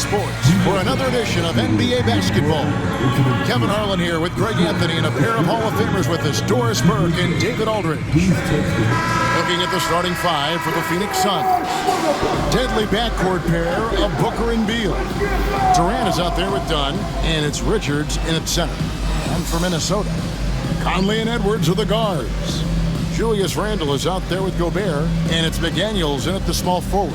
Sports for another edition of NBA basketball. Kevin Harlan here with Greg Anthony and a pair of Hall of Famers with us, Doris Burke and David Aldridge. Looking at the starting five for the Phoenix Suns. Deadly backcourt pair of Booker and Beal. Durant is out there with Dunn, and it's Richards in at center. And for Minnesota, Conley and Edwards are the guards. Julius Randle is out there with Gobert, and it's McDaniels in at the small forward.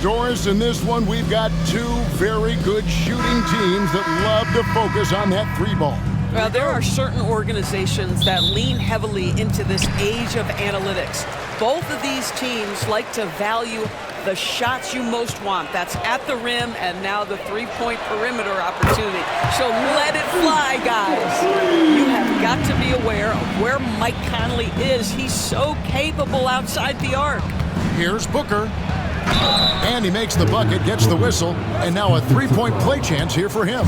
Doris, in this one, we've got two very good shooting teams that love to focus on that three ball. Well, there are certain organizations that lean heavily into this age of analytics. Both of these teams like to value the shots you most want. That's at the rim and now the three-point perimeter opportunity. So let it fly, guys. You have got to be aware of where Mike Conley is. He's so capable outside the arc. Here's Booker. And he makes the bucket, gets the whistle, and now a three-point play chance here for him.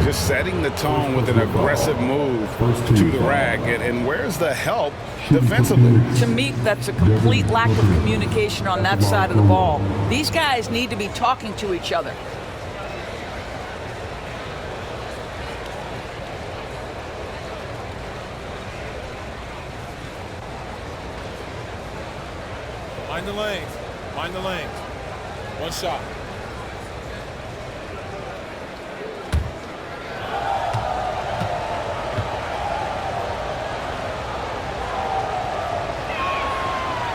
Just setting the tone with an aggressive move to the rack. And where's the help defensively? To me, that's a complete lack of communication on that side of the ball. These guys need to be talking to each other. Mind the lanes. Mind the lanes. One shot.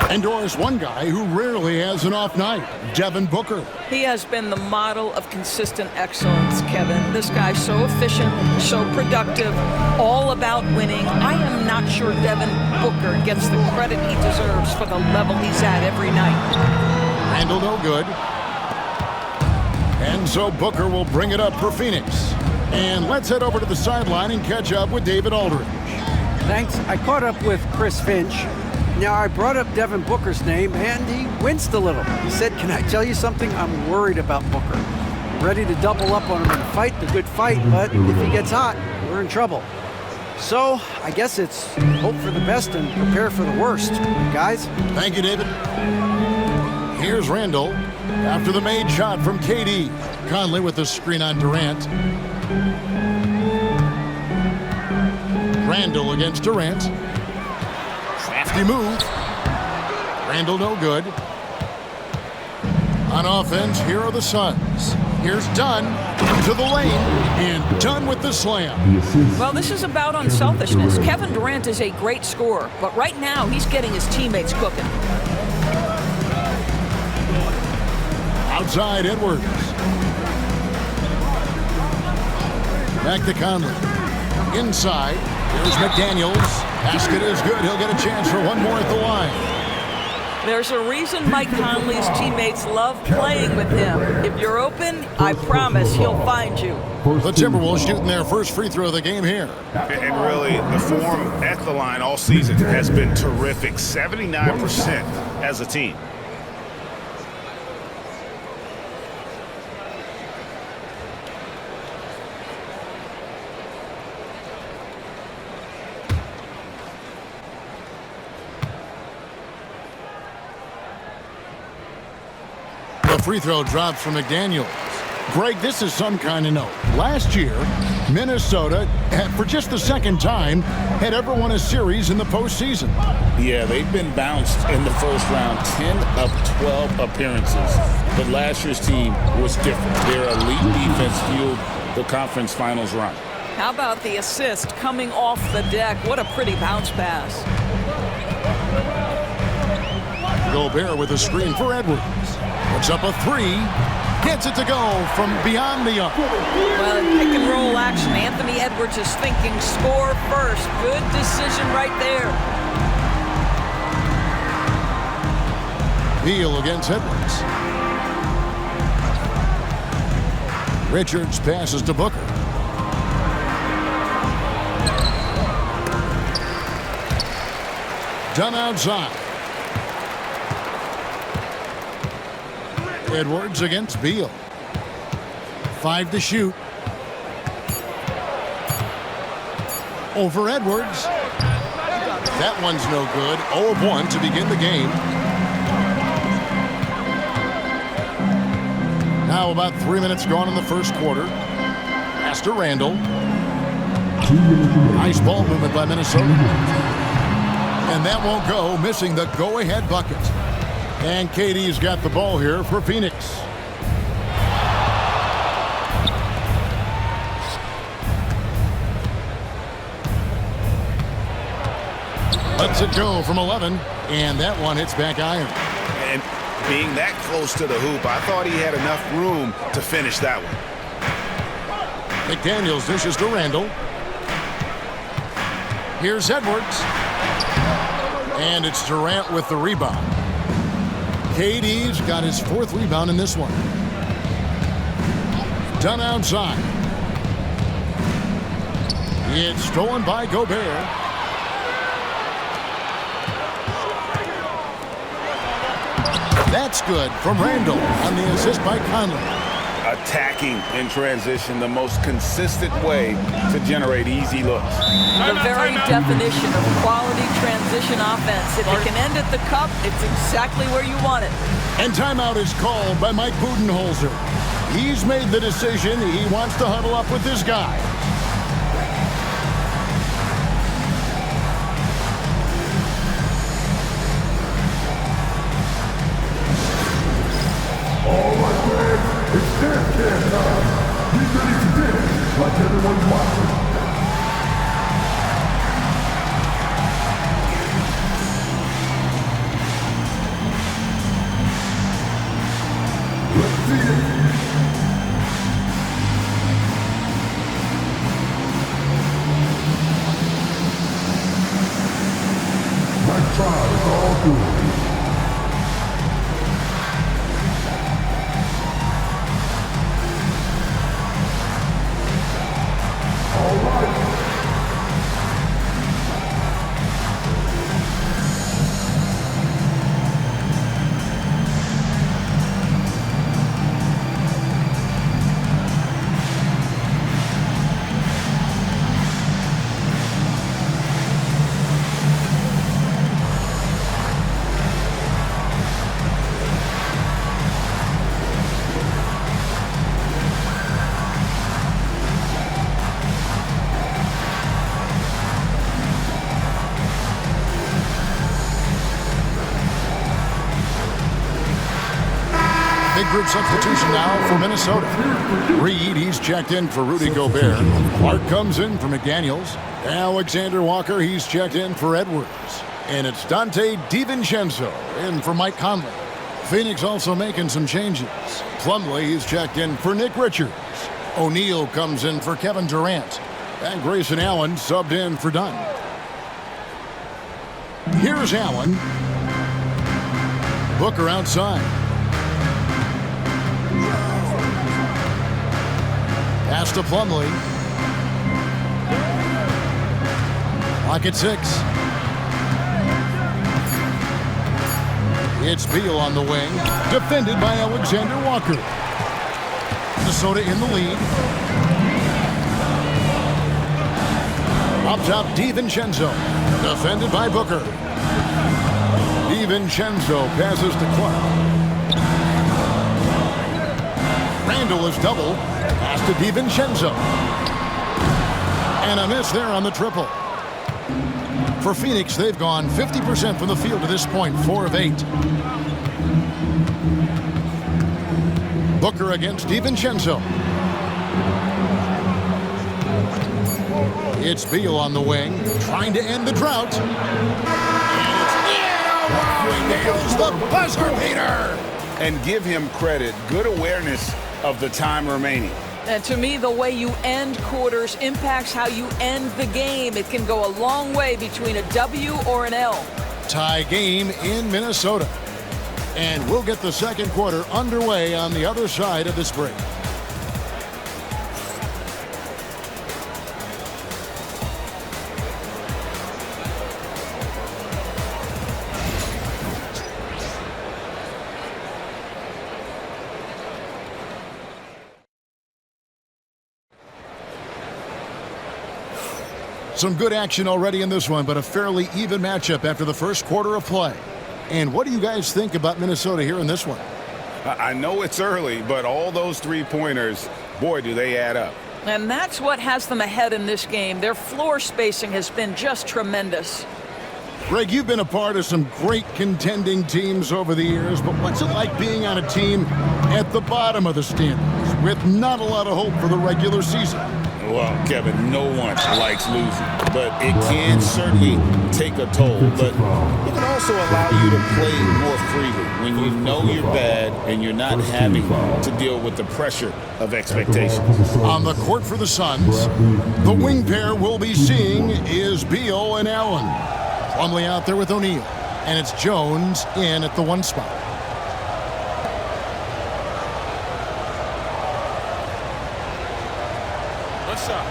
And Doris, one guy who rarely has an off night, Devin Booker. He has been the model of consistent excellence, Kevin. This guy's so efficient, so productive, all about winning. I am not sure Devin Booker gets the credit he deserves for the level he's at every night. Randle no good. And so Booker will bring it up for Phoenix. And let's head over to the sideline and catch up with David Aldridge. Thanks. I caught up with Chris Finch. Now, I brought up Devin Booker's name, and he winced a little. He said, "Can I tell you something? I'm worried about Booker. I'm ready to double up on him and fight the good fight, but if he gets hot, we're in trouble." So, I guess it's hope for the best and prepare for the worst, guys. Thank you, David. Here's Randle after the made shot from KD. Conley with the screen on Durant. Randle against Durant. Crafty move. Randle no good. On offense, here are the Suns. Here's Dunn to the lane, and Dunn with the slam. Well, this is about unselfishness. Kevin Durant is a great scorer, but right now he's getting his teammates cooking. Outside Edwards. Back to Conley. Inside. Here's McDaniels. Basket is good. He'll get a chance for one more at the line. There's a reason Mike Conley's teammates love playing with him. If you're open, I promise he'll find you. The Timberwolves shooting their first free throw of the game here. And really, the form at the line all season has been terrific. 79% as a team. The free throw drops from McDaniels. Greg, this is some kind of note. Last year, Minnesota, for just the second time, had ever won a series in the postseason. Yeah, they've been bounced in the first round 10 of 12 appearances. But last year's team was different. Their elite defense fueled the conference finals run. How about the assist coming off the deck? What a pretty bounce pass. Gobert with a screen for Edwards. Puts up a three. Gets it to go from beyond the arc. Well, in pick and roll action, Anthony Edwards is thinking score first. Good decision right there. Beal against Edwards. Richards passes to Booker. Done outside. Edwards against Beal. 5 to shoot. Over Edwards. That one's no good. 0 of 1 to begin the game. Now about 3 minutes gone in the first quarter. Pass to Randall. Nice ball movement by Minnesota. And that won't go, missing the go-ahead bucket. And KD's got the ball here for Phoenix. Lets it go from 11, and that one hits back iron. And being that close to the hoop, I thought he had enough room to finish that one. McDaniels dishes to Randall. Here's Edwards. And it's Durant with the rebound. KD's got his 4th rebound in this one. Done outside. It's stolen by Gobert. That's good from Randall on the assist by Conley. Attacking in transition, the most consistent way to generate easy looks. The very definition of quality transition offense. If it can end at the cup, it's exactly where you want it. And timeout is called by Mike Budenholzer. He's made the decision. He wants to huddle up with this guy. All right, man, it's dance time. Be ready to dance like everyone's watching. Let's see it. Nice try, it's all good. Big group substitution now for Minnesota. Reed, he's checked in for Rudy Gobert. Clark comes in for McDaniels. Alexander Walker, he's checked in for Edwards. And it's Dante DiVincenzo in for Mike Conley. Phoenix also making some changes. Plumlee, he's checked in for Nick Richards. O'Neal comes in for Kevin Durant. And Grayson Allen subbed in for Dunn. Here's Allen. Booker outside. Pass to Plumlee. Clock at 6. It's Beal on the wing. Defended by Alexander Walker. Minnesota in the lead. Up top, DiVincenzo. Defended by Booker. DiVincenzo passes to Clark. Randall is double. Pass to DiVincenzo. And a miss there on the triple. For Phoenix, they've gone 50% from the field to this point, 4 of 8. Booker against DiVincenzo. It's Beal on the wing, trying to end the drought. And he nails the buzzer beater. And give him credit, good awareness of the time remaining. And to me, the way you end quarters impacts how you end the game. It can go a long way between a W or an L. Tie game in Minnesota. And we'll get the second quarter underway on the other side of this break. Some good action already in this one, but a fairly even matchup after the first quarter of play. And what do you guys think about Minnesota here in this one? I know it's early, but all those three-pointers, boy, do they add up. And that's what has them ahead in this game. Their floor spacing has been just tremendous. Greg, you've been a part of some great contending teams over the years, but what's it like being on a team at the bottom of the standings with not a lot of hope for the regular season? Well, Kevin, no one likes losing, but it can certainly take a toll. But it can also allow you to play more freely when you know you're bad and you're not having to deal with the pressure of expectations. On the court for the Suns, the wing pair we'll be seeing is Beal and Allen. Plumlee out there with O'Neal, and it's Jones in at the 1 spot. Let's shot.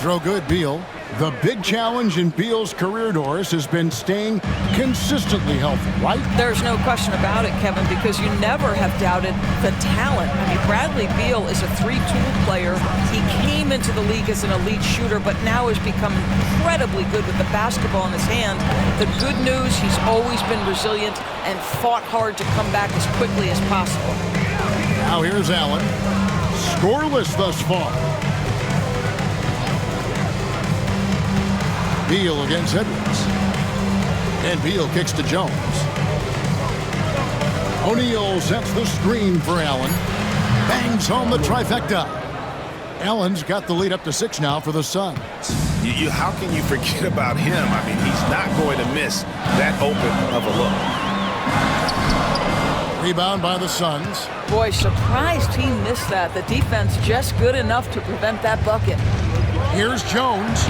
Free throw good, Beal. The big challenge in Beal's career, Doris, has been staying consistently healthy, right? There's no question about it, Kevin, because you never have doubted the talent. I mean, Bradley Beal is a three-tool player. He came into the league as an elite shooter, but now has become incredibly good with the basketball in his hand. The good news, he's always been resilient and fought hard to come back as quickly as possible. Now here's Allen. Scoreless thus far. Beal against Edwards. And Beal kicks to Jones. O'Neal sets the screen for Allen. Bangs home the trifecta. Allen's got the lead up to 6 now for the Suns. How can you forget about him? I mean, he's not going to miss that open of a look. Rebound by the Suns. Boy, surprised he missed that. The defense just good enough to prevent that bucket. Here's Jones.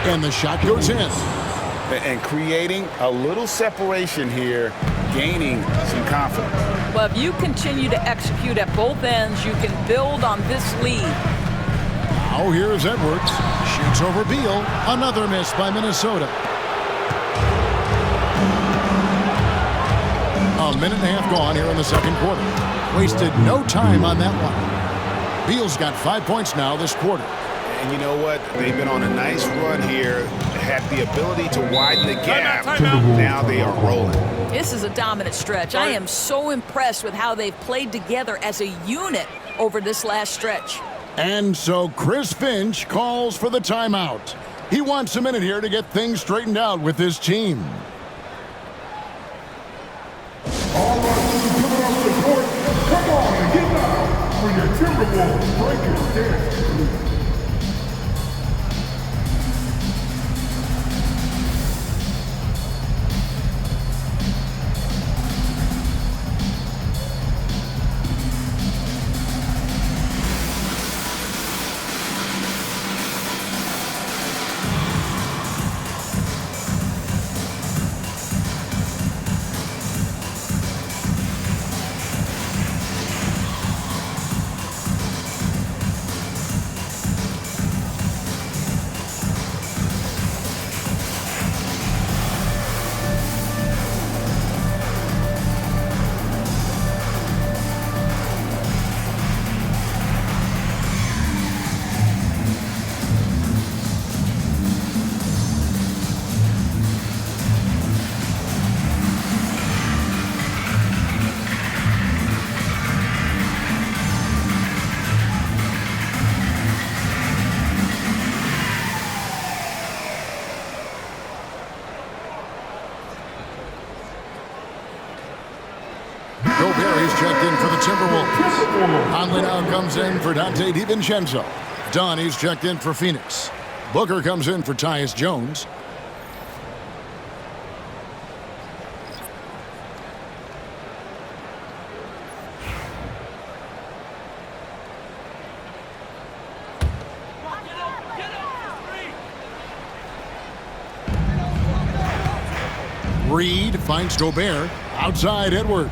And the shot goes in. And creating a little separation here, gaining some confidence. Well, if you continue to execute at both ends, you can build on this lead. Now here's Edwards. Shoots over Beal. Another miss by Minnesota. A minute and a half gone here in the second quarter. Wasted no time on that one. Beal's got 5 points now this quarter. And you know what? They've been on a nice run here, had the ability to widen the gap. Now they are rolling. This is a dominant stretch. I am so impressed with how they've played together as a unit over this last stretch. And so Chris Finch calls for the timeout. He wants a minute here to get things straightened out with his team. All right, coming off the court. Come on and get out for your Timberwolves breakers dance. Gobert checked in for the Timberwolves. Conley now comes in for Dante DiVincenzo. Donnie's checked in for Phoenix. Booker comes in for Tyus Jones. Reed finds Gobert. Outside Edwards.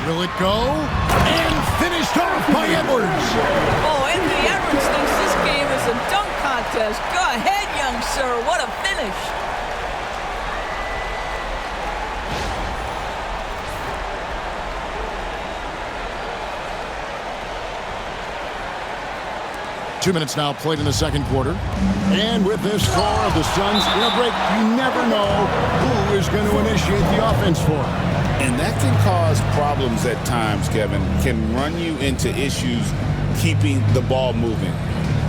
Will it go? And finished off by Edwards. Oh, Anthony Edwards thinks this game is a dunk contest. Go ahead, young sir. What a finish. 2 minutes now played in the second quarter. And with this score of the Suns in a break, you never know who is going to initiate the offense for them. And that can cause problems at times, Kevin. Can run you into issues keeping the ball moving.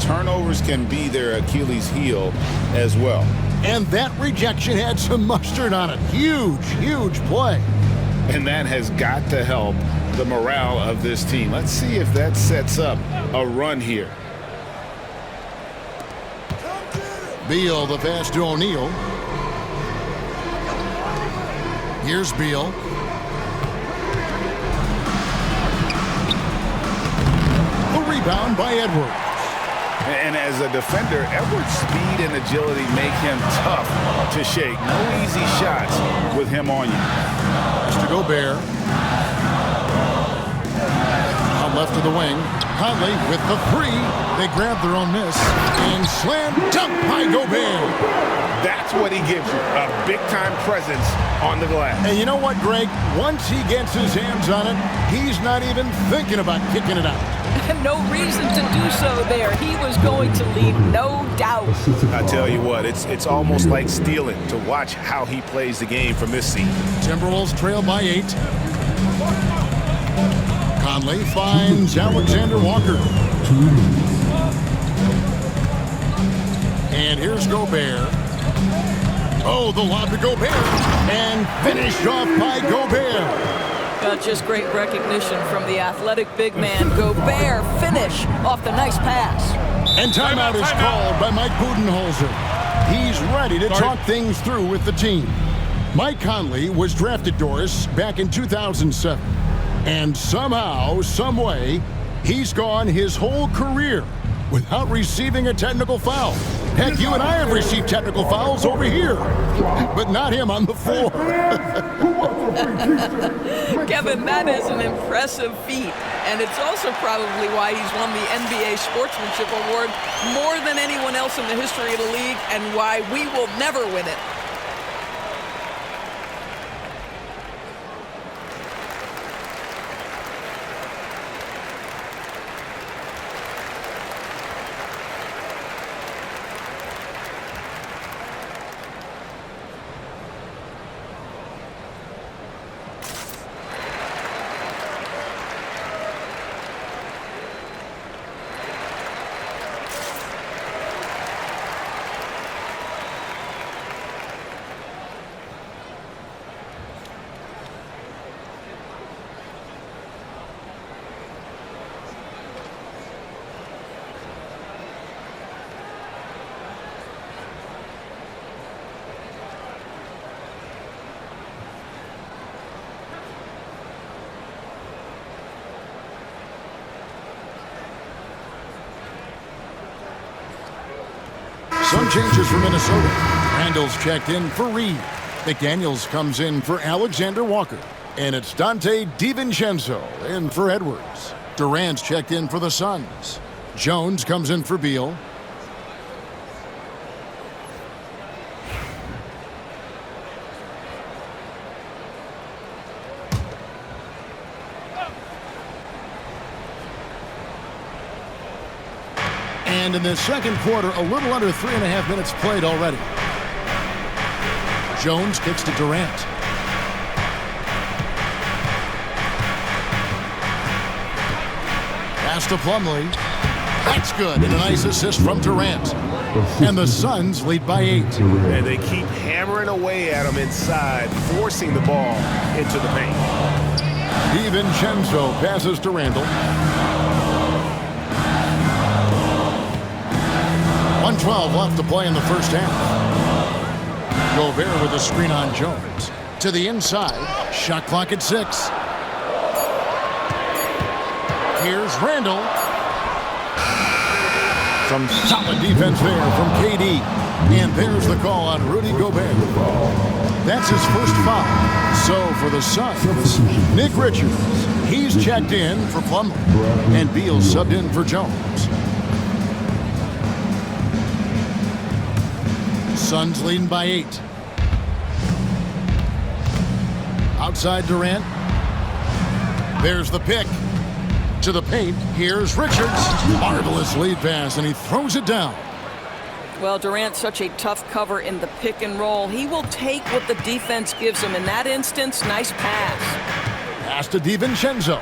Turnovers can be their Achilles heel as well. And that rejection had some mustard on it. Huge, huge play. And that has got to help the morale of this team. Let's see if that sets up a run here. Beal, the pass to O'Neal. Here's Beal. The rebound by Edwards. And as a defender, Edwards' speed and agility make him tough to shake. No easy shots with him on you. Mr. Gobert. Out left of the wing. Conley with the three. They grab their own miss. And slam dunk by Gobert. That's what he gives you, a big-time presence on the glass. And you know what, Greg? Once he gets his hands on it, he's not even thinking about kicking it out. No reason to do so there. He was going to leave, no doubt. I tell you what, it's almost like stealing to watch how he plays the game from this seat. Timberwolves trail by 8. Conley finds Alexander Walker. And here's Gobert. Oh, the lob to Gobert. And finished off by Gobert. Just great recognition from the athletic big man. Gobert finish off the nice pass. And timeout is called by Mike Budenholzer. He's ready to talk things through with the team. Mike Conley was drafted, Doris, back in 2007. And somehow, someway, he's gone his whole career without receiving a technical foul. Heck, you and I have received technical fouls over here, but not him on the floor. Kevin, that is an impressive feat, and it's also probably why he's won the NBA Sportsmanship Award more than anyone else in the history of the league, and why we will never win it. Some changes for Minnesota. Randall's checked in for Reed. McDaniels comes in for Alexander Walker. And it's Dante DiVincenzo in for Edwards. Durant's checked in for the Suns. Jones comes in for Beal. And in the second quarter, a little under 3.5 minutes played already. Jones kicks to Durant. Pass to Plumlee. That's good. And a nice assist from Durant. And the Suns lead by 8. And they keep hammering away at him inside, forcing the ball into the paint. DiVincenzo passes to Randall. 1:12 left to play in the first half. Gobert with a screen on Jones. To the inside. Shot clock at 6. Here's Randall. Some solid defense there from KD. And there's the call on Rudy Gobert. That's his first foul. So for the Suns, Nick Richards. He's checked in for Plumlee. And Beal subbed in for Jones. Suns leading by 8. Outside Durant. There's the pick. To the paint, here's Richards. Marvelous lead pass, and he throws it down. Well, Durant's such a tough cover in the pick and roll. He will take what the defense gives him. In that instance, nice pass. Pass to DiVincenzo.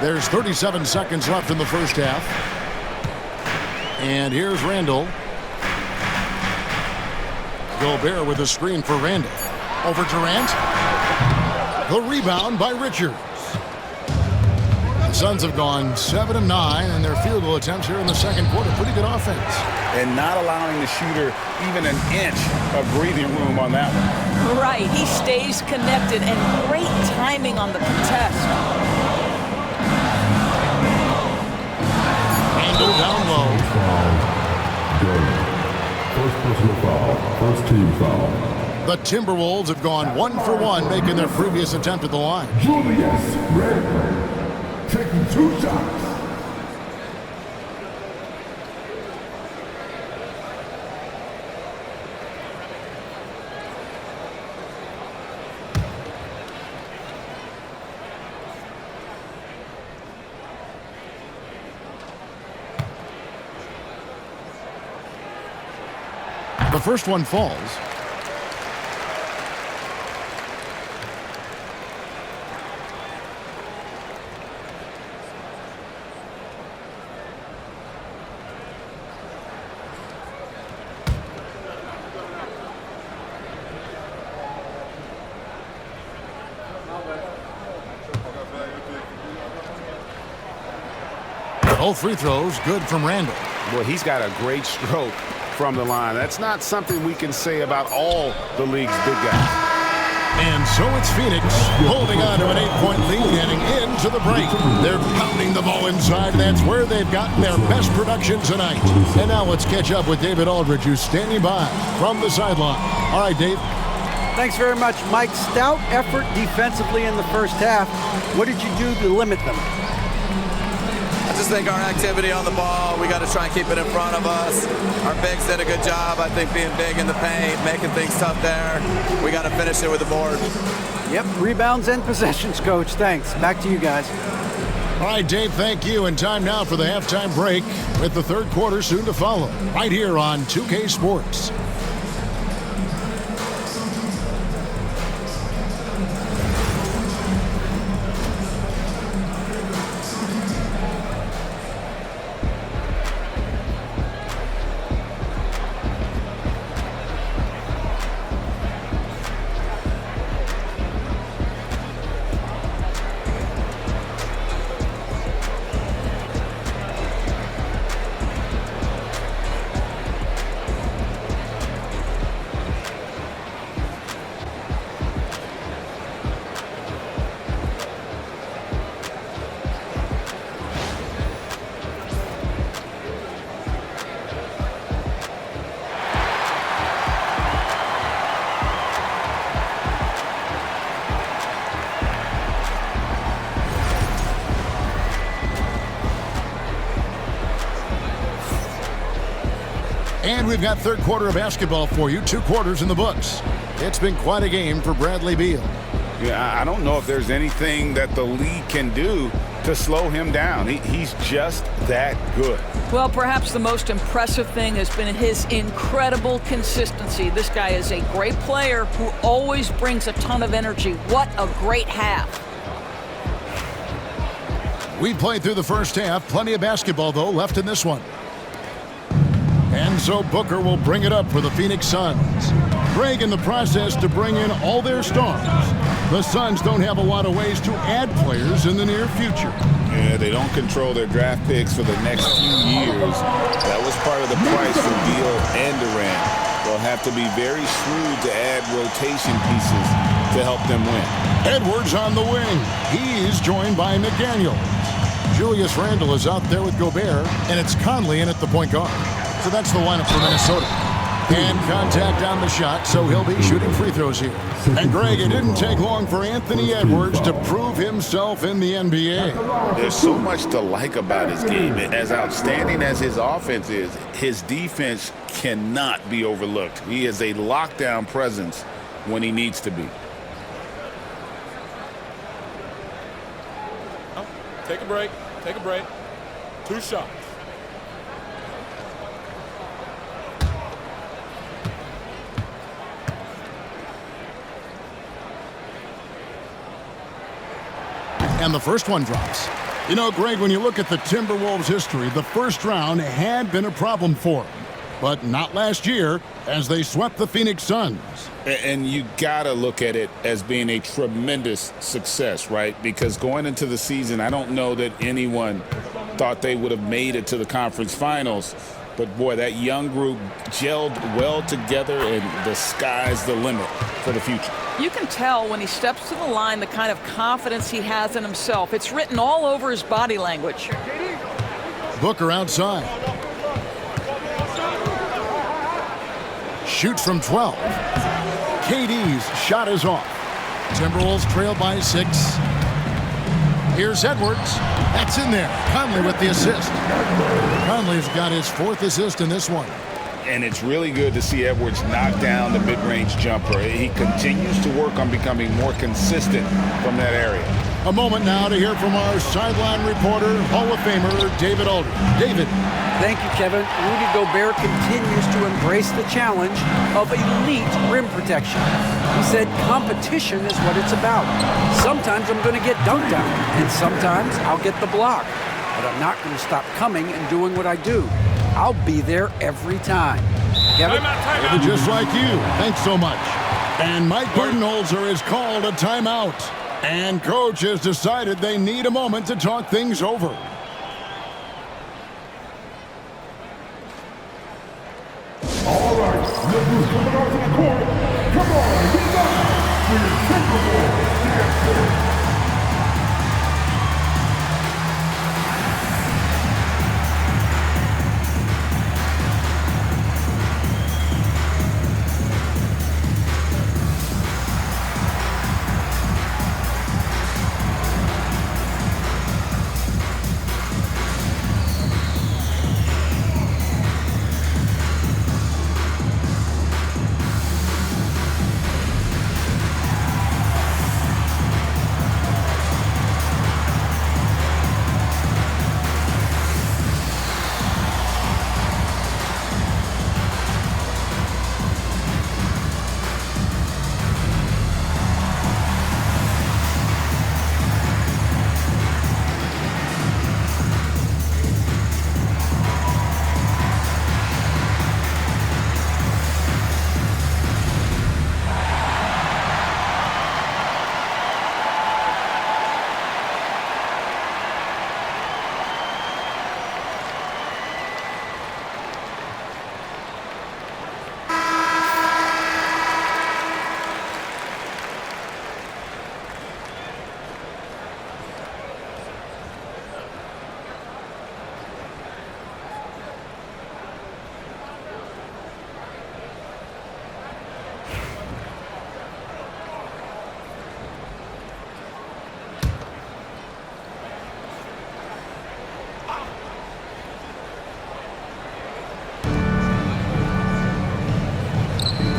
There's 37 seconds left in the first half. And here's Randall. Gobert with a screen for Randall. Over Durant. The rebound by Richards. The Suns have gone 7 of 9 in their field goal attempts here in the second quarter. Pretty good offense. And not allowing the shooter even an inch of breathing room on that one. Right. He stays connected, and great timing on the contest. Randall down low. First personal foul. First team foul. The Timberwolves have gone 1 for 1, making their previous attempt at the line. Julius Randle taking 2 shots. The first one falls. All free throws good from Randall. Well, he's got a great stroke from the line. That's not something we can say about all the league's big guys. And so it's Phoenix holding on to an 8-point lead heading into the break. They're pounding the ball inside. That's where they've gotten their best production tonight. And now let's catch up with David Aldridge, who's standing by from the sideline. All right, Dave. Thanks very much, Mike. Stout effort defensively in the first half. What did you do to limit them? I just think our activity on the ball, we got to try and keep it in front of us. Our bigs did a good job, I think, being big in the paint, making things tough there. We got to finish it with the board. Yep, rebounds and possessions, Coach. Thanks. Back to you guys. All right, Dave, thank you. And time now for the halftime break with the third quarter soon to follow. Right here on 2K Sports. And we've got third quarter of basketball for you. 2 quarters in the books. It's been quite a game for Bradley Beal. Yeah, I don't know if there's anything that the league can do to slow him down. He's just that good. Well, perhaps the most impressive thing has been his incredible consistency. This guy is a great player who always brings a ton of energy. What a great half. We played through the first half. Plenty of basketball, though, left in this one. And so Booker will bring it up for the Phoenix Suns. Greg in the process to bring in all their stars. The Suns don't have a lot of ways to add players in the near future. Yeah, they don't control their draft picks for the next few years. That was part of the price for Beal and Durant. They'll have to be very shrewd to add rotation pieces to help them win. Edwards on the wing. He's joined by McDaniel. Julius Randle is out there with Gobert, and it's Conley in at the point guard. So that's the lineup for Minnesota. And contact on the shot, so he'll be shooting free throws here. And Greg, it didn't take long for Anthony Edwards to prove himself in the NBA. There's so much to like about his game. As outstanding as his offense is, his defense cannot be overlooked. He is a lockdown presence when he needs to be. Take a break. Take a break. 2 shots. And the first one drops. You know, Greg, when you look at the Timberwolves' history, the first round had been a problem for them. But not last year, as they swept the Phoenix Suns. And you got to look at it as being a tremendous success, right? Because going into the season, I don't know that anyone thought they would have made it to the conference finals. But, boy, that young group gelled well together, and the sky's the limit for the future. You can tell when he steps to the line the kind of confidence he has in himself. It's written all over his body language. Booker outside. Shoots from 12. KD's shot is off. Timberwolves trail by 6. Here's Edwards. That's in there. Conley with the assist. Conley's got his 4th assist in this one. And it's really good to see Edwards knock down the mid-range jumper. He continues to work on becoming more consistent from that area. A moment now to hear from our sideline reporter, Hall of Famer David Aldridge. David. Thank you, Kevin. Rudy Gobert continues to embrace the challenge of elite rim protection. He said competition is what it's about. Sometimes I'm going to get dunked on, and sometimes I'll get the block. But I'm not going to stop coming and doing what I do. I'll be there every time. Kevin? David, just like you. Thanks so much. And Mike Budenholzer has called a timeout. And coach has decided they need a moment to talk things over. All right, look who's coming out to the court. Come on, get down for your Timberwolves dance.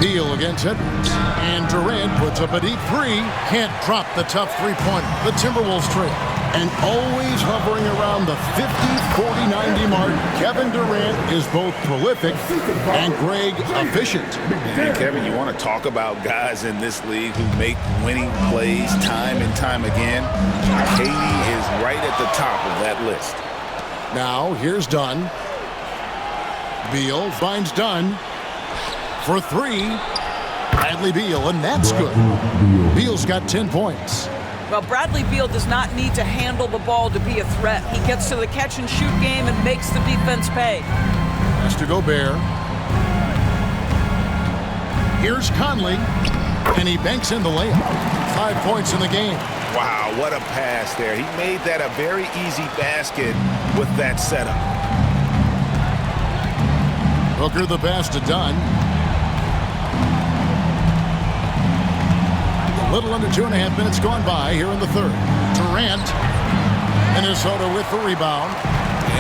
Beal against Edwards. And Durant puts up a deep 3. Can't drop the tough three-pointer. The Timberwolves trail. And always hovering around the 50, 40, 90 mark, Kevin Durant is both prolific and, Greg, efficient. And Kevin, you want to talk about guys in this league who make winning plays time and time again? KD is right at the top of that list. Now, here's Dunn. Beal finds Dunn for 3. Bradley Beal, and that's good. Beal's got 10 points. Well, Bradley Beal does not need to handle the ball to be a threat. He gets to the catch-and-shoot game and makes the defense pay. Pass to Gobert. Here's Conley, and he banks in the layup. 5 points in the game. Wow, what a pass there. He made that a very easy basket with that setup. Booker the pass to Dunn. A little under 2.5 minutes gone by here in the third. Durant, Minnesota with the rebound.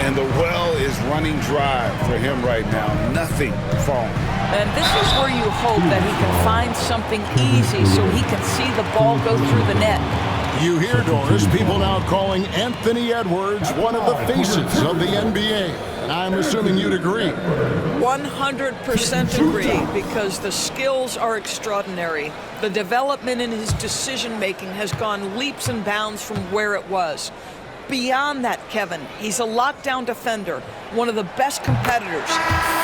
And the well is running dry for him right now. Nothing falling. And this is where you hope that he can find something easy so he can see the ball go through the net. You hear, Doris, people now calling Anthony Edwards one of the faces of the NBA. I'm assuming you'd agree. 100% agree, because the skills are extraordinary. The development in his decision-making has gone leaps and bounds from where it was. Beyond that, Kevin, he's a lockdown defender, one of the best competitors,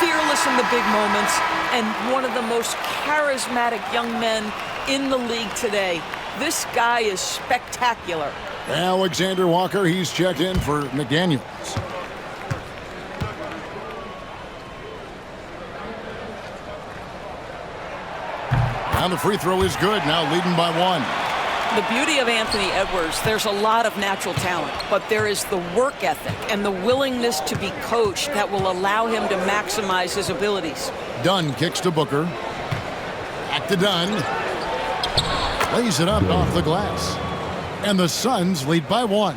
fearless in the big moments, and one of the most charismatic young men in the league today. This guy is spectacular. Alexander Walker, he's checked in for McDaniels. And the free throw is good, now leading by 1. The beauty of Anthony Edwards, there's a lot of natural talent, but there is the work ethic and the willingness to be coached that will allow him to maximize his abilities. Dunn kicks to Booker. Back to Dunn. Lays it up off the glass. And the Suns lead by 1.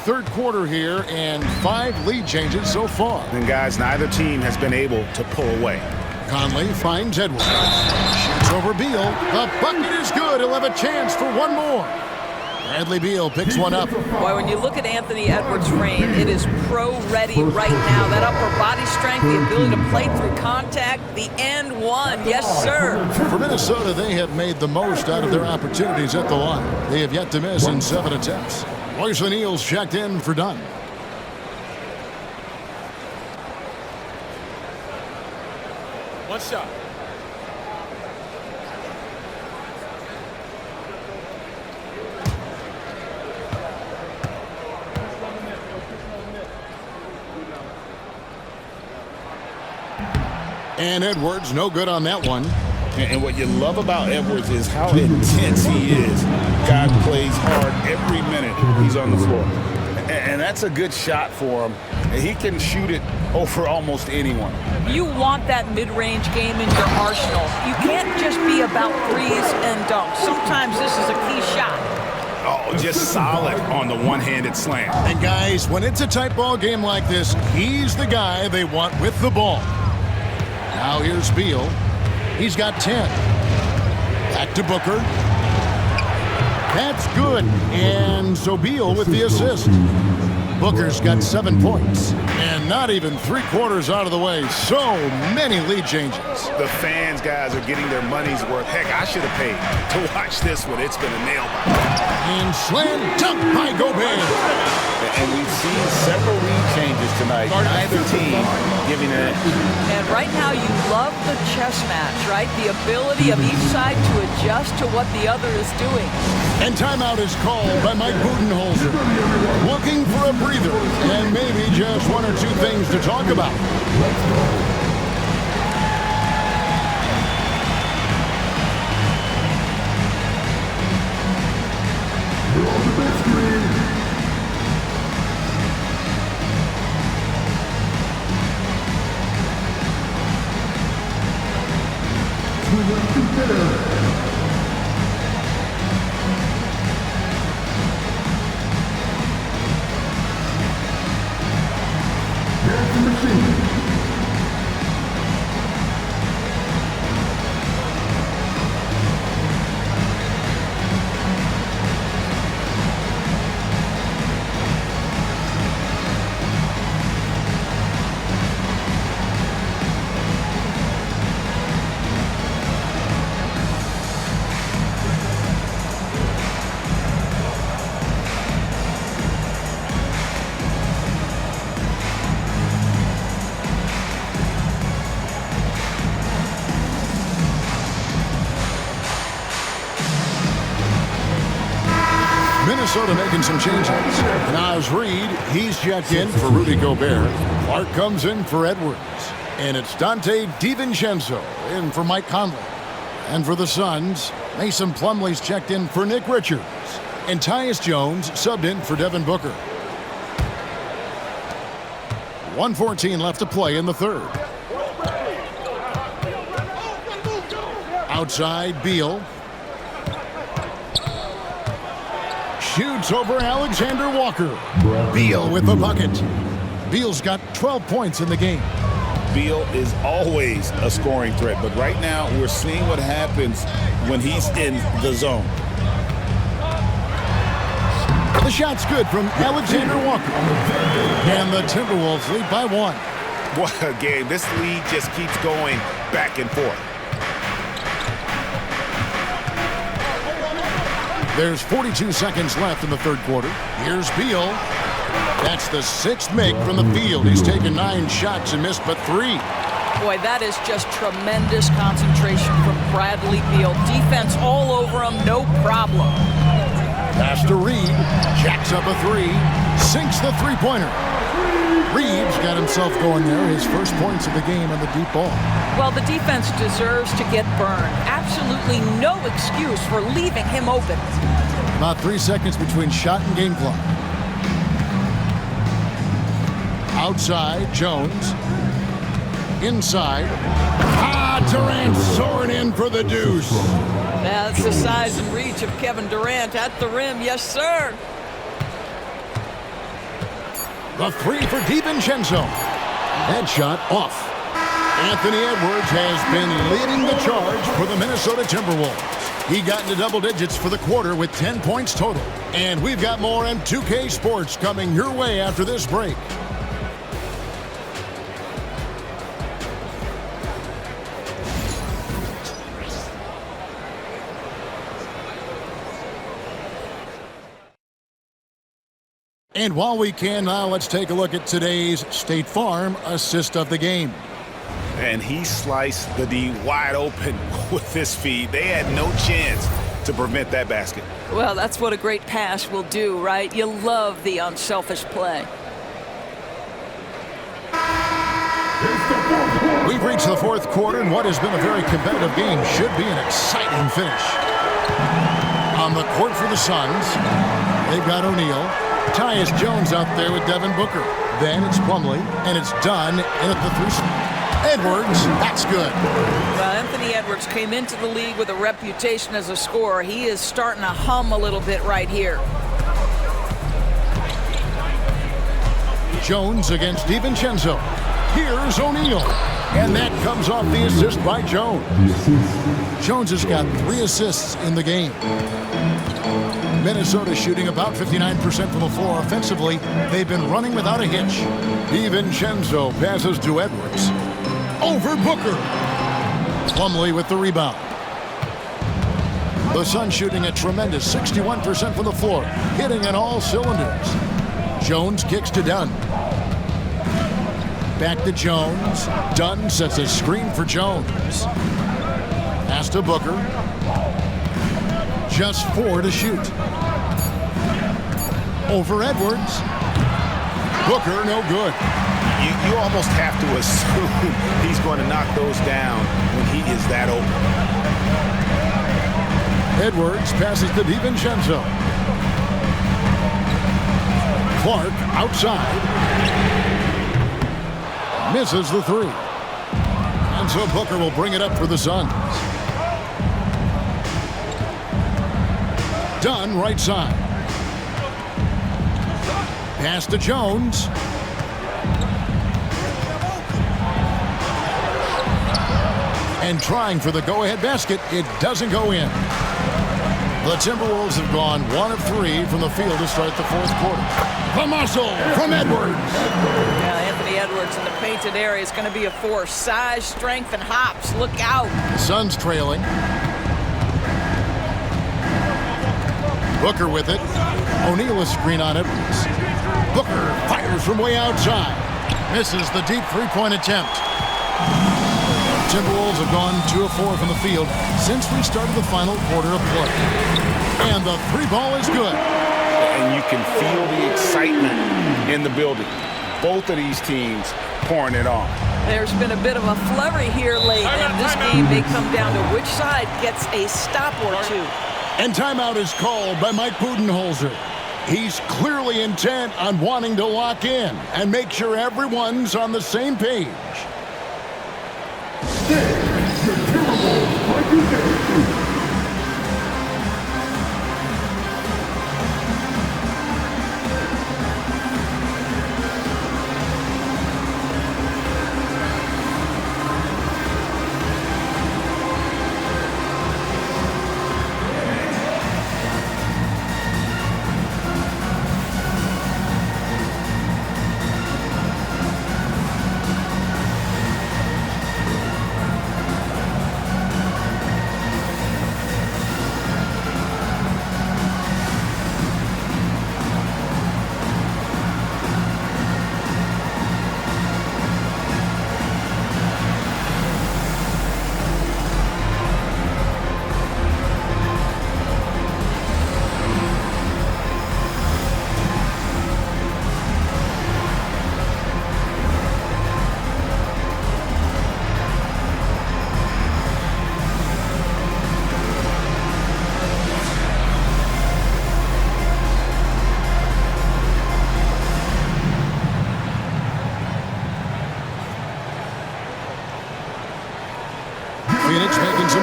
Third quarter here and 5 lead changes so far. And guys, neither team has been able to pull away. Conley finds Edwards. Shoots over Beal. The bucket is good. He'll have a chance for one more. Bradley Beal picks one up. Boy, when you look at Anthony Edwards' frame, it is pro-ready right now. That upper body strength, the ability to play through contact, the and one. Yes, sir. For Minnesota, they have made the most out of their opportunities at the line. They have yet to miss in 7 attempts. Royce O'Neal's checked in for Dunn. One shot. And Edwards, no good on that one. And what you love about Edwards is how intense he is. God plays hard every minute he's on the floor. And that's a good shot for him. He can shoot it over almost anyone. You want that mid-range game in your arsenal. You can't just be about threes and dunks. Sometimes this is a key shot. Oh, just solid on the one-handed slam. And guys, when it's a tight ball game like this, he's the guy they want with the ball. Now here's Beal. He's got 10. Back to Booker. That's good. And so Beal with the assist. Booker's got 7 points. And not even 3/4 out of the way. So many lead changes. The fans, guys, are getting their money's worth. Heck, I should have paid to watch this one. It's been a nail-biter. And slam dunk by Gobert. And we've seen several lead changes tonight. Neither team giving it. And right now you love the chess match, right? The ability of each side to adjust to what the other is doing. And timeout is called by Mike Budenholzer. Looking for a breather and maybe just 1 or 2 things to talk about. Minnesota making some changes. Naz Reid, he's checked in for Rudy Gobert. Clark comes in for Edwards. And it's Dante DiVincenzo in for Mike Conley. And for the Suns, Mason Plumlee's checked in for Nick Richards. And Tyus Jones subbed in for Devin Booker. 1:14 left to play in the third. Outside, Beal. Shoots over Alexander Walker. Beal with the bucket. Beal's got 12 points in the game. Beal is always a scoring threat, but right now we're seeing what happens when he's in the zone. The shot's good from Alexander Walker. And the Timberwolves lead by 1. What a game. This lead just keeps going back and forth. There's 42 seconds left in the third quarter. Here's Beal. That's the 6th make from the field. He's taken 9 shots and missed but 3. Boy, that is just tremendous concentration from Bradley Beal. Defense all over him, no problem. Pass to Reed. Jacks up a 3. Sinks the three-pointer. Reeves got himself going there. His first points of the game on the deep ball. Well, the defense deserves to get burned. Absolutely no excuse for leaving him open. About 3 seconds between shot and game clock. Outside, Jones. Inside. Durant soaring in for the deuce. That's the size and reach of Kevin Durant at the rim. Yes, sir. The 3 for DiVincenzo. That shot off. Anthony Edwards has been leading the charge for the Minnesota Timberwolves. He got into double digits for the quarter with 10 points total. And we've got more M2K Sports coming your way after this break. And while we can now, let's take a look at today's State Farm assist of the game. And he sliced the D wide open with his feet. They had no chance to prevent that basket. Well, that's what a great pass will do, right? You love the unselfish play. We've reached the fourth quarter, and what has been a very competitive game should be an exciting finish. On the court for the Suns, they've got O'Neal. Tyus Jones out there with Devin Booker. Then it's Plumlee, and it's done in at the 3. Edwards, that's good. Well, Anthony Edwards came into the league with a reputation as a scorer. He is starting to hum a little bit right here. Jones against DiVincenzo. Here's O'Neal. And that comes off the assist by Jones. Jones has got 3 assists in the game. Minnesota shooting about 59% from the floor offensively. They've been running without a hitch. DiVincenzo passes to Edwards. Over Booker. Plumlee with the rebound. The Suns shooting a tremendous 61% from the floor, hitting on all cylinders. Jones kicks to Dunn. Back to Jones. Dunn sets a screen for Jones. Pass to Booker. Just 4 to shoot. Over Edwards. Booker, no good. You almost have to assume he's going to knock those down when he is that open. Edwards passes to DiVincenzo. Clark outside. Misses the 3. And so Booker will bring it up for the Suns. Dunn right side. Pass to Jones. And trying for the go-ahead basket, it doesn't go in. The Timberwolves have gone 1 of 3 from the field to start the fourth quarter. The muscle from Edwards. Yeah, Anthony Edwards in the painted area is going to be a force. Size, strength, and hops. Look out. The Suns trailing. Booker with it. O'Neal a screen on Edwards. Booker fires from way outside. Misses the deep three-point attempt. Timberwolves have gone 2 of 4 from the field since we started the final quarter of play. And the 3 ball is good. And you can feel the excitement in the building. Both of these teams pouring it on. There's been a bit of a flurry here late, and this game may come down to which side gets a stop or 2. And timeout is called by Mike Budenholzer. He's clearly intent on wanting to lock in and make sure everyone's on the same page. Your Timberwolves represent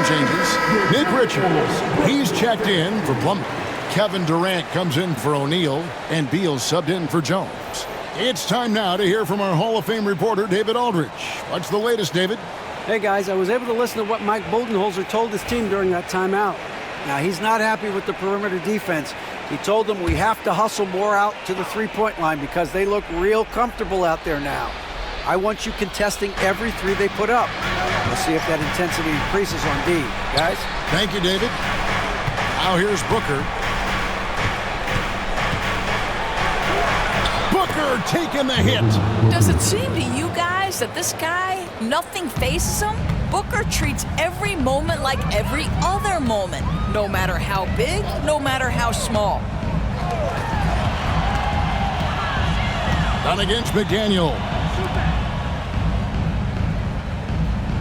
changes. Nick Richards, he's checked in for Plumlee. Kevin Durant comes in for O'Neal, and Beal subbed in for Jones. It's time now to hear from our Hall of Fame reporter, David Aldridge. What's the latest, David? Hey guys, I was able to listen to what Mike Budenholzer told his team during that timeout. Now, he's not happy with the perimeter defense. He told them we have to hustle more out to the three-point line because they look real comfortable out there now. I want you contesting every three they put up. We'll see if that intensity increases on D. Guys? Thank you, David. Now here's Booker. Booker taking the hit. Does it seem to you guys that this guy, nothing phases him? Booker treats every moment like every other moment, no matter how big, no matter how small. Done against McDaniel.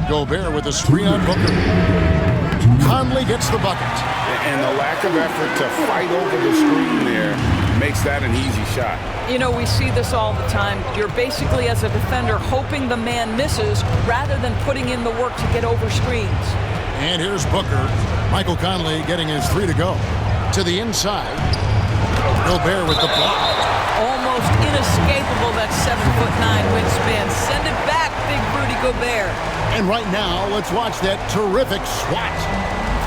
Gobert with a screen on Booker. Conley gets the bucket. And the lack of effort to fight over the screen there makes that an easy shot. You know, we see this all the time. You're basically, as a defender, hoping the man misses rather than putting in the work to get over screens. And here's Booker. Michael Conley getting his three to go. To the inside. Gobert with the block. Almost inescapable, that 7'9" wingspan. Send it back, big Rudy Gobert. And right now, let's watch that terrific swat.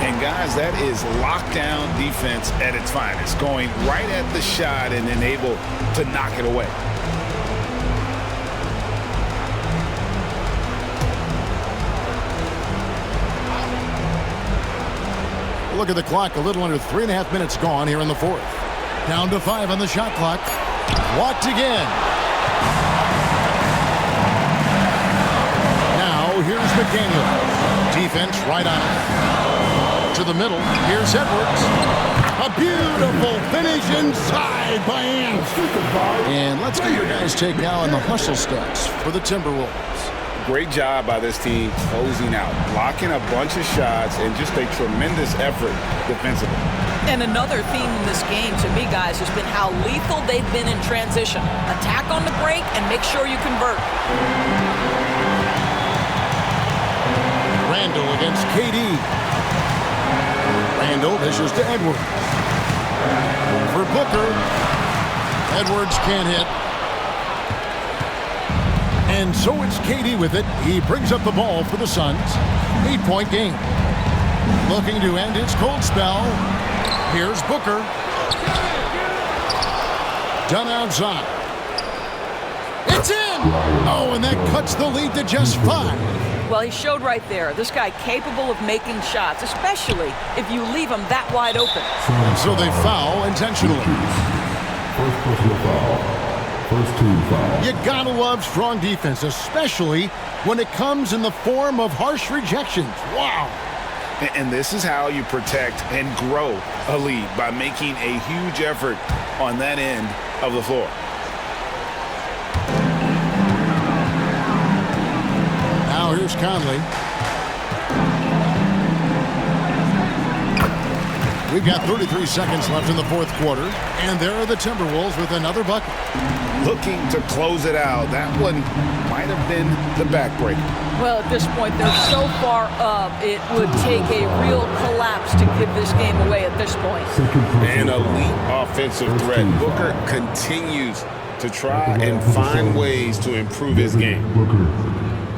And guys, that is lockdown defense at its finest. Going right at the shot and then able to knock it away. Look at the clock, a little under 3.5 minutes gone here in the fourth. Down to 5 on the shot clock. Walked again. Now here's McDaniel. Defense right on it. To the middle. Here's Edwards. A beautiful finish inside by Ant. And let's get your guys' take now on the hustle stats for the Timberwolves. Great job by this team closing out, blocking a bunch of shots, and just a tremendous effort defensively. And another theme in this game, to me, guys, has been how lethal they've been in transition. Attack on the break and make sure you convert. Randall against KD. Randall dishes to Edwards. For Booker. Edwards can't hit. And so it's KD with it. He brings up the ball for the Suns. 8-point game. Looking to end his cold spell. Here's Booker. Done outside. It's in! Oh, and that cuts the lead to just 5. Well, he showed right there. This guy capable of making shots, especially if you leave him that wide open. And so they foul intentionally. First personal foul. First team foul. You gotta love strong defense, especially when it comes in the form of harsh rejections. Wow. And this is how you protect and grow a lead, by making a huge effort on that end of the floor. Now here's Conley. We've got 33 seconds left in the fourth quarter, and there are the Timberwolves with another bucket. Looking to close it out. That one might have been the backbreaker. Well, at this point, they're so far up, it would take a real collapse to give this game away at this point. An elite offensive threat. Booker continues to try and find ways to improve his game. Booker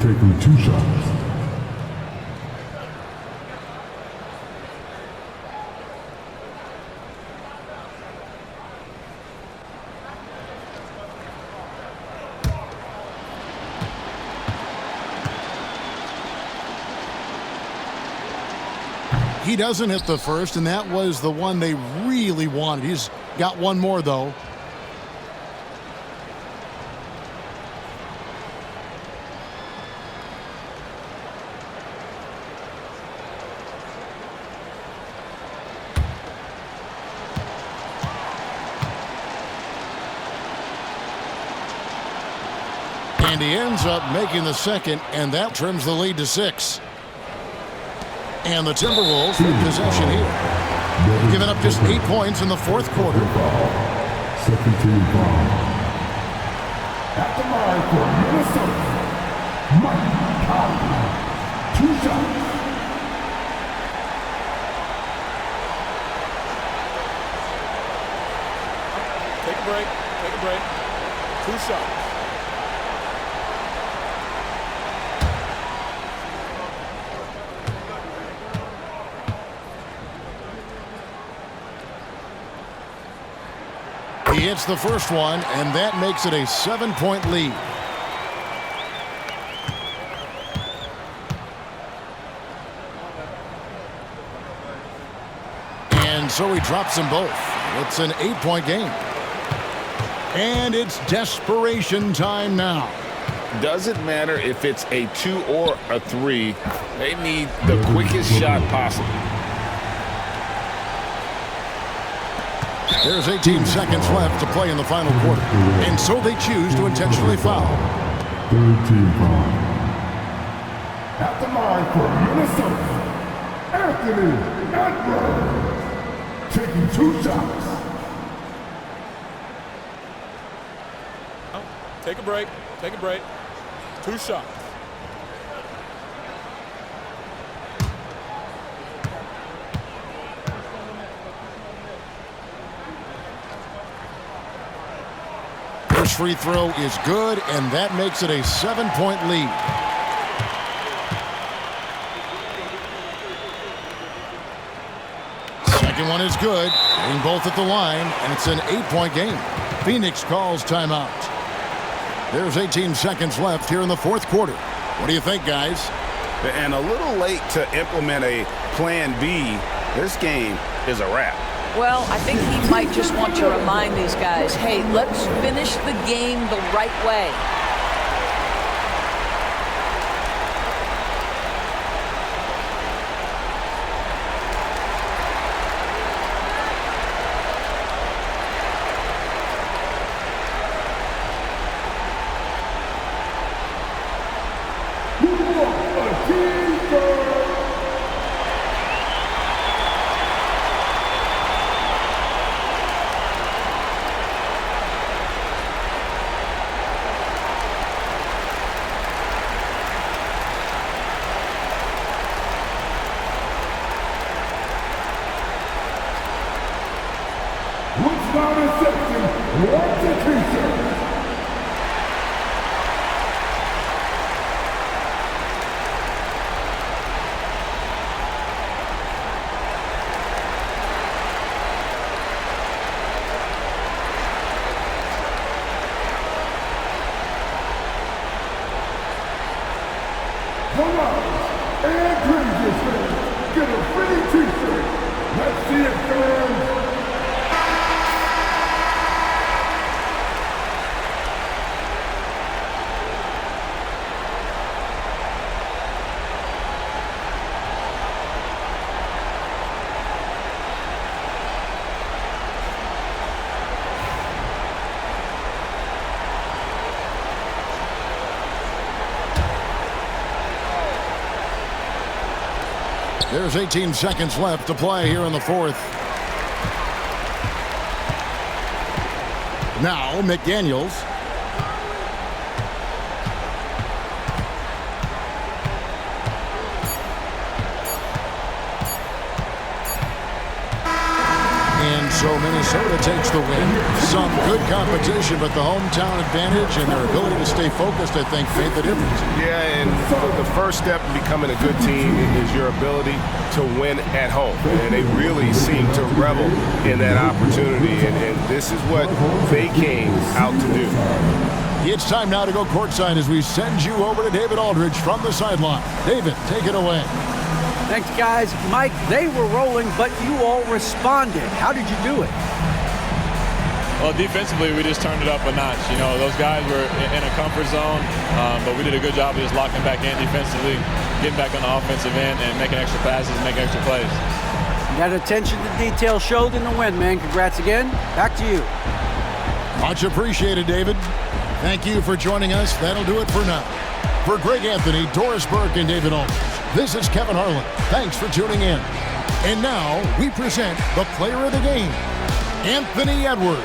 taking 2 shots. He doesn't hit the first, and that was the one they really wanted. He's got one more, though. And he ends up making the second, and that trims the lead to 6. And the Timberwolves with possession here. Giving up just 8 points in the fourth quarter. Second team foul. At the line for Minnesota, Mike Conley. 2 shots. break. Take a break. 2 shots. He hits the first one, and that makes it a 7-point lead. And so he drops them both. It's an 8-point game. And it's desperation time now. Doesn't matter if it's a 2 or a 3. They need the quickest shot possible. There's 18 seconds left to play in the final quarter. And so they choose to intentionally foul. Third team foul. At the line for Minnesota, Anthony Edwards. Taking 2 shots. Take a break. Take a break. 2 shots. First free throw is good, and that makes it a 7-point lead. Second one is good, getting both at the line, and it's an 8-point game. Phoenix calls timeout. There's 18 seconds left here in the fourth quarter. What do you think, guys? And a little late to implement a plan B. This game is a wrap. Well, I think he might just want to remind these guys, hey, let's finish the game the right way. There's 18 seconds left to play here in the fourth. Now, McDaniels. And so Minnesota takes the win. Some good competition, but the hometown advantage and their ability to stay focused, I think, made the difference. Yeah, and the first step in becoming a good team is your ability to win at home. And they really seem to revel in that opportunity, and this is what they came out to do. It's time now to go courtside as we send you over to David Aldridge from the sideline. David, take it away. Thanks, guys. Mike, they were rolling, but you all responded. How did you do it? Well, defensively, we just turned it up a notch. You know, those guys were in a comfort zone, but we did a good job of just locking back in defensively, getting back on the offensive end, and making extra passes, making extra plays. That attention to detail showed in the win, man. Congrats again. Back to you. Much appreciated, David. Thank you for joining us. That'll do it for now. For Greg Anthony, Doris Burke, and David Aldridge, this is Kevin Harlan. Thanks for tuning in. And now we present the player of the game, Anthony Edwards.